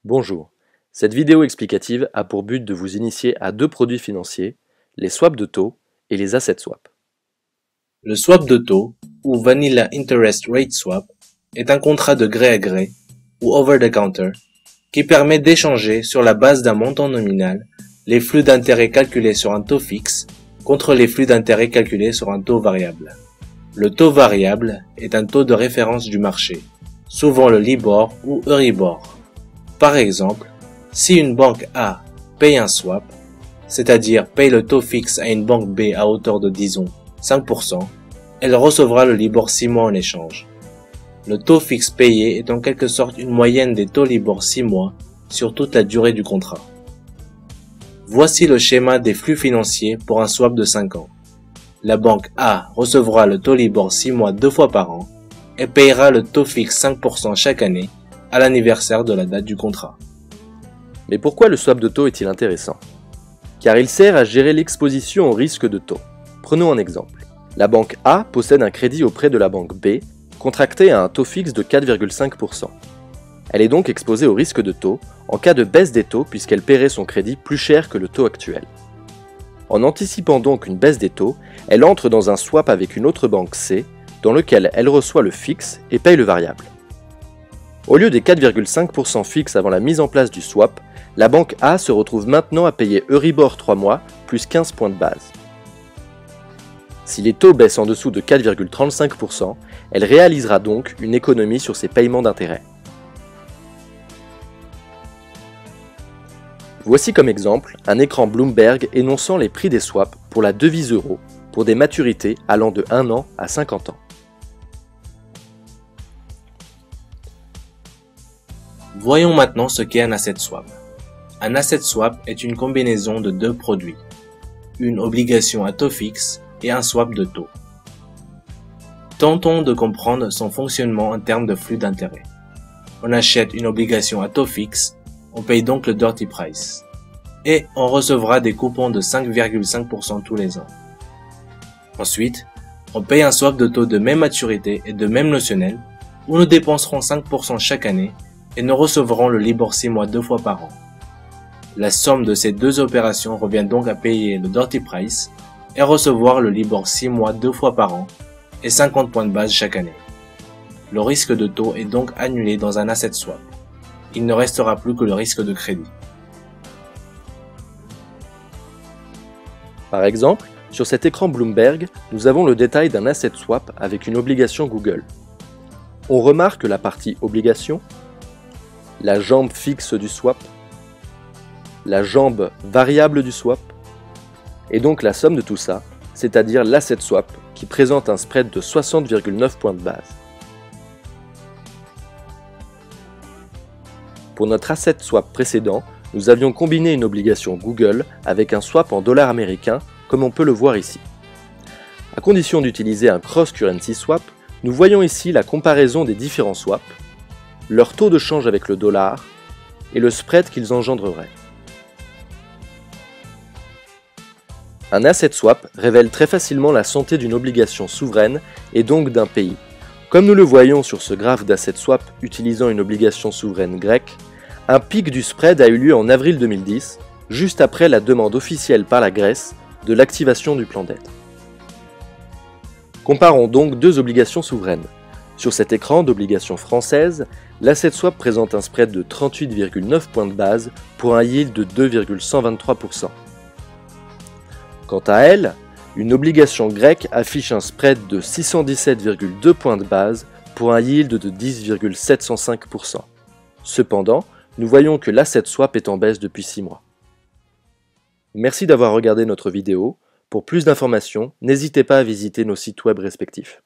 Bonjour, cette vidéo explicative a pour but de vous initier à deux produits financiers, les swaps de taux et les asset swaps. Le swap de taux, ou Vanilla Interest Rate Swap, est un contrat de gré à gré, ou over-the-counter, qui permet d'échanger sur la base d'un montant nominal les flux d'intérêt calculés sur un taux fixe contre les flux d'intérêt calculés sur un taux variable. Le taux variable est un taux de référence du marché, souvent le Libor ou Euribor. Par exemple, si une banque A paye un swap, c'est-à-dire paye le taux fixe à une banque B à hauteur de disons 5%, elle recevra le Libor 6 mois en échange. Le taux fixe payé est en quelque sorte une moyenne des taux Libor 6 mois sur toute la durée du contrat. Voici le schéma des flux financiers pour un swap de 5 ans. La banque A recevra le taux Libor 6 mois 2 fois par an et payera le taux fixe 5% chaque année à l'anniversaire de la date du contrat. Mais pourquoi le swap de taux est-il intéressant? Car il sert à gérer l'exposition au risque de taux. Prenons un exemple. La banque A possède un crédit auprès de la banque B, contracté à un taux fixe de 4,5%. Elle est donc exposée au risque de taux en cas de baisse des taux puisqu'elle paierait son crédit plus cher que le taux actuel. En anticipant donc une baisse des taux, elle entre dans un swap avec une autre banque C, dans lequel elle reçoit le fixe et paye le variable. Au lieu des 4,5% fixes avant la mise en place du swap, la banque A se retrouve maintenant à payer Euribor 3 mois plus 15 points de base. Si les taux baissent en dessous de 4,35%, elle réalisera donc une économie sur ses paiements d'intérêt. Voici comme exemple un écran Bloomberg énonçant les prix des swaps pour la devise euro pour des maturités allant de 1 an à 50 ans. Voyons maintenant ce qu'est un asset swap. Un asset swap est une combinaison de deux produits, une obligation à taux fixe et un swap de taux. Tentons de comprendre son fonctionnement en termes de flux d'intérêt. On achète une obligation à taux fixe, on paye donc le dirty price, et on recevra des coupons de 5,5% tous les ans. Ensuite, on paye un swap de taux de même maturité et de même notionnel, où nous dépenserons 5% chaque année et nous recevrons le Libor 6 mois 2 fois par an. La somme de ces deux opérations revient donc à payer le dirty price et recevoir le Libor 6 mois 2 fois par an et 50 points de base chaque année. Le risque de taux est donc annulé dans un asset swap. Il ne restera plus que le risque de crédit. Par exemple, sur cet écran Bloomberg, nous avons le détail d'un asset swap avec une obligation Google. On remarque la partie obligation, la jambe fixe du swap, la jambe variable du swap, et donc la somme de tout ça, c'est-à-dire l'asset swap qui présente un spread de 60,9 points de base. Pour notre asset swap précédent, nous avions combiné une obligation Google avec un swap en dollars américains, comme on peut le voir ici. À condition d'utiliser un cross-currency swap, nous voyons ici la comparaison des différents swaps, leur taux de change avec le dollar et le spread qu'ils engendreraient. Un asset swap révèle très facilement la santé d'une obligation souveraine et donc d'un pays. Comme nous le voyons sur ce graphe d'asset swap utilisant une obligation souveraine grecque, un pic du spread a eu lieu en avril 2010, juste après la demande officielle par la Grèce de l'activation du plan d'aide. Comparons donc deux obligations souveraines. Sur cet écran d'obligations françaises, l'asset swap présente un spread de 38,9 points de base pour un yield de 2,123%. Quant à elle, une obligation grecque affiche un spread de 617,2 points de base pour un yield de 10,705%. Cependant, nous voyons que l'asset swap est en baisse depuis 6 mois. Merci d'avoir regardé notre vidéo. Pour plus d'informations, n'hésitez pas à visiter nos sites web respectifs.